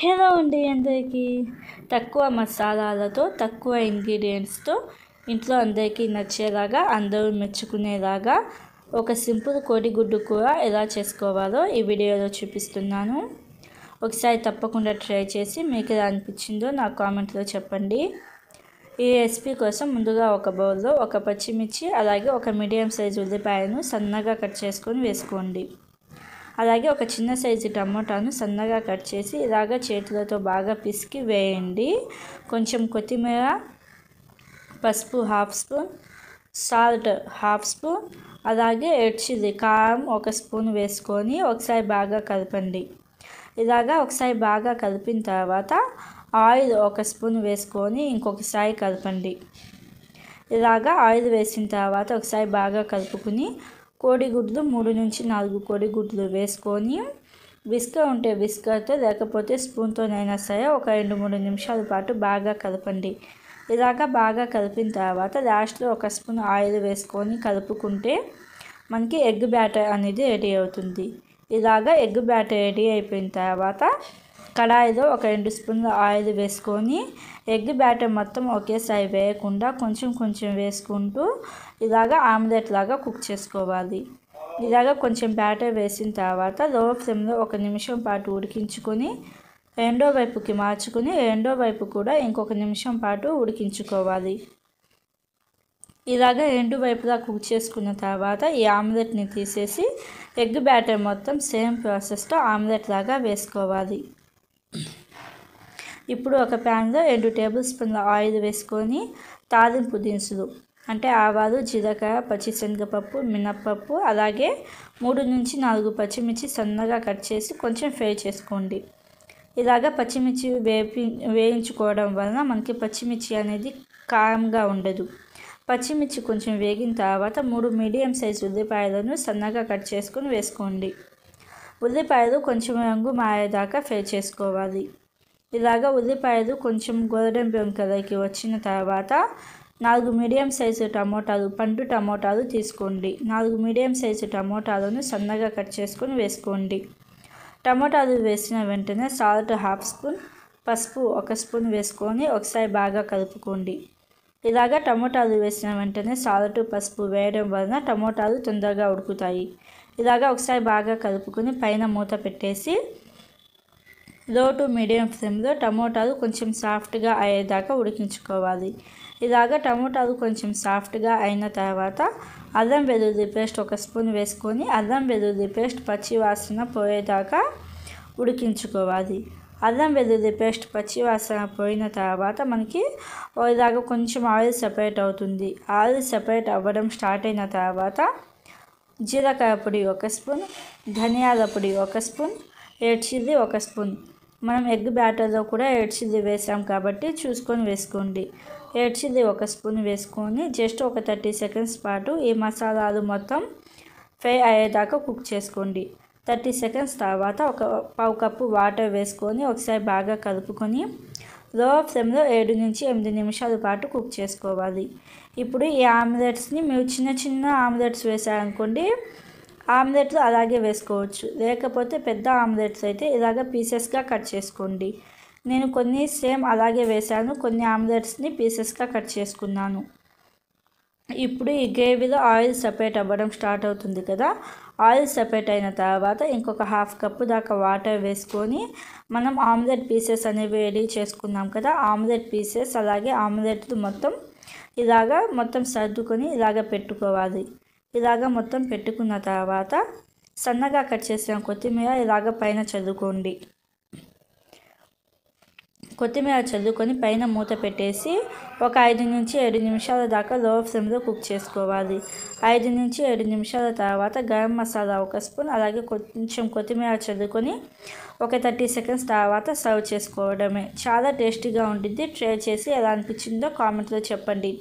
Hello అండి అందరికీ. తక్కువ మసాలాలతో తక్కువ ఇంగ్రీడియంట్స్తో ఇంట్లో అందరికీ నచ్చేలాగా అందరూ మెచ్చుకునేలాగా ఒక సింపుల్ కోడిగుడ్డు కూర ఎలా చేసుకోవాలో ఈ వీడియోలో చూపిస్తున్నాను. ఒకసారి తప్పకుండా ట్రై చేసి మీకు ఎలా అనిపించిందో నా కామెంట్లో చెప్పండి. ఈ రెసిపీ కోసం ముందుగా ఒక బౌల్లో ఒక పచ్చిమిర్చి అలాగే ఒక మీడియం సైజు ఉల్లిపాయను సన్నగా కట్ చేసుకొని వేసుకోండి. అలాగే ఒక చిన్న సైజు టమోటాను సన్నగా కట్ చేసి ఇలాగ చేతులతో బాగా పిసికి వేయండి. కొంచెం కొత్తిమీర, పసుపు half spoon, salt half spoon, అలాగే రెడ్ చిల్లీ కారం 1 స్పూన్ వేసుకొని ఒకసారి బాగా కలపండి. ఒకసారి బాగా కలిపిన తర్వాత ఆయిల్ 1 స్పూన్ వేసుకొని ఇంకొకసారి కలపండి. ఆయిల్ వేసిన తర్వాత ఒకసారి బాగా కలుపుకుని కోడిగుడ్లు 3 నుంచి 4 కోడిగుడ్లు వేసుకొని విస్కర్ ఉంటే విస్కర్తో లేకపోతే స్పూన్తోనైనా సరే ఒక 2-3 నిమిషాల పాటు బాగా కలపండి. బాగా కలిపిన తర్వాత లాస్ట్లో 1 స్పూన్ ఆయిల్ వేసుకొని కలుపుకుంటే మనకి ఎగ్ బ్యాటర్ అనేది రెడీ అవుతుంది. ఎగ్ బ్యాటర్ రెడీ అయిపోయిన తర్వాత కడాయిలో ఒక 2 స్పూన్ల ఆయిల్ వేసుకొని ఎగ్ బ్యాటర్ మొత్తం ఒకేసారి వేయకుండా కొంచెం కొంచెం వేసుకుంటూ ఆమ్లెట్ లాగా కుక్ చేసుకోవాలి. కొంచెం బ్యాటర్ వేసిన తర్వాత లో ఫ్లేమ్లో 1 నిమిషం పాటు ఉడికించుకొని రెండో వైపుకి మార్చుకొని రెండో వైపు కూడా ఇంకొక నిమిషం పాటు ఉడికించుకోవాలి. రెండు వైపులా కుక్ చేసుకున్న తర్వాత ఈ ఆమ్లెట్ని తీసేసి ఎగ్ బ్యాటర్ మొత్తం సేమ్ ప్రాసెస్తో ఆమ్లెట్ లాగా వేసుకోవాలి. ఇప్పుడు ఒక ప్యాన్లో 2 టేబుల్ స్పూన్ల ఆయిల్ వేసుకొని తాలింపు దినుసులు అంటే ఆవాలు, జీలకర్ర, పచ్చిశనగపప్పు, మినప్పప్పు, అలాగే 3 నుంచి 4 పచ్చిమిర్చి సన్నగా కట్ చేసి కొంచెం ఫ్రై చేసుకోండి. పచ్చిమిర్చి వేయించుకోవడం వలన మనకి పచ్చిమిర్చి అనేది కారంగా ఉండదు. పచ్చిమిర్చి కొంచెం వేగిన తర్వాత 3 మీడియం సైజు ఉల్లిపాయలను సన్నగా కట్ చేసుకొని వేసుకోండి. ఉల్లిపాయలు కొంచెం రంగు మారేదాకా ఫ్రై చేసుకోవాలి. ఉల్లిపాయలు కొంచెం గోల్డెన్ బ్రౌన్ కలర్కి వచ్చిన తర్వాత 4 మీడియం సైజు టమోటాలు, పండు టమోటాలు తీసుకోండి. 4 మీడియం సైజు టమోటాలను సన్నగా కట్ చేసుకొని వేసుకోండి. టమోటాలు వేసిన వెంటనే సాల్ట్ హాఫ్ స్పూన్, పసుపు 1 స్పూన్ వేసుకొని ఒకసారి బాగా కలుపుకోండి. టమోటాలు వేసిన వెంటనే సాల్ట్, పసుపు వేయడం వలన టమోటాలు తొందరగా ఉడుకుతాయి. ఒకసారి బాగా కలుపుకొని పైన మూత పెట్టేసి లో టు మీడియం ఫ్లేమ్లో టమోటాలు కొంచెం సాఫ్ట్గా అయ్యేదాకా ఉడికించుకోవాలి. టమోటాలు కొంచెం సాఫ్ట్గా అయిన తర్వాత అల్లం వెల్లుల్లి పేస్ట్ 1 స్పూన్ వేసుకొని అల్లం వెల్లుల్లి పేస్ట్ పచ్చి వాసన పోయేదాకా ఉడికించుకోవాలి. అల్లం వెల్లుల్లి పేస్ట్ పచ్చి వాసన పోయిన తర్వాత మనకి కొంచెం ఆయిల్ సెపరేట్ అవుతుంది. ఆయిల్ సెపరేట్ అవ్వడం స్టార్ట్ అయిన తర్వాత జీలకర్ర పొడి 1 స్పూన్, ధనియాల పొడి 1 స్పూన్, రెడ్ చిల్లీ 1 స్పూన్. మనం ఎగ్ బ్యాటర్లో కూడా రెడ్ చిల్లీ వేసాం కాబట్టి చూసుకొని వేసుకోండి. రెడ్ చిల్లీ 1 స్పూన్ వేసుకొని జస్ట్ ఒక 30 సెకండ్స్ పాటు ఈ మసాలాలు మొత్తం ఫ్రై అయ్యేదాకా కుక్ చేసుకోండి. 30 సెకండ్స్ తర్వాత ఒక పావు కప్పు వాటర్ వేసుకొని ఒకసారి బాగా కలుపుకొని లో ఫ్లేమ్లో 7 నుంచి 8 నిమిషాల పాటు కుక్ చేసుకోవాలి. ఇప్పుడు ఈ ఆమ్లెట్స్ని మీరు చిన్న చిన్న ఆమ్లెట్స్ వేసారనుకోండి, ఆమ్లెట్లు అలాగే వేసుకోవచ్చు. లేకపోతే పెద్ద ఆమ్లెట్స్ అయితే పీసెస్గా కట్ చేసుకోండి. నేను కొన్ని సేమ్ అలాగే వేశాను, కొన్ని ఆమ్లెట్స్ని పీసెస్గా కట్ చేసుకున్నాను. ఇప్పుడు ఈ గ్రేవీలో ఆయిల్ సెపరేట్ అవ్వడం స్టార్ట్ అవుతుంది కదా. ఆయిల్ సెపరేట్ అయిన తర్వాత ఇంకొక హాఫ్ కప్పు దాకా వాటర్ వేసుకొని మనం ఆమ్లెట్ పీసెస్ అనేవి రెడీ చేసుకున్నాం కదా, ఆమ్లెట్ పీసెస్ అలాగే ఆమ్లెట్లు మొత్తం మొత్తం సర్దుకొని పెట్టుకోవాలి. మొత్తం పెట్టుకున్న తర్వాత సన్నగా కట్ చేసిన కొత్తిమీర పైన చల్లుకోండి. కొత్తిమీర చల్లుకొని పైన మూత పెట్టేసి ఒక 5 నుంచి 7 నిమిషాల దాకా లో ఫ్లేమ్లో కుక్ చేసుకోవాలి. 5 నుంచి 7 నిమిషాల తర్వాత గరం మసాలా 1 స్పూన్ అలాగే కొంచెం కొత్తిమీర చల్లుకొని ఒక 30 సెకండ్స్ తర్వాత సర్వ్ చేసుకోవడమే. చాలా టేస్టీగా ఉంటుంది. ట్రై చేసి ఎలా అనిపించిందో కామెంట్లో చెప్పండి.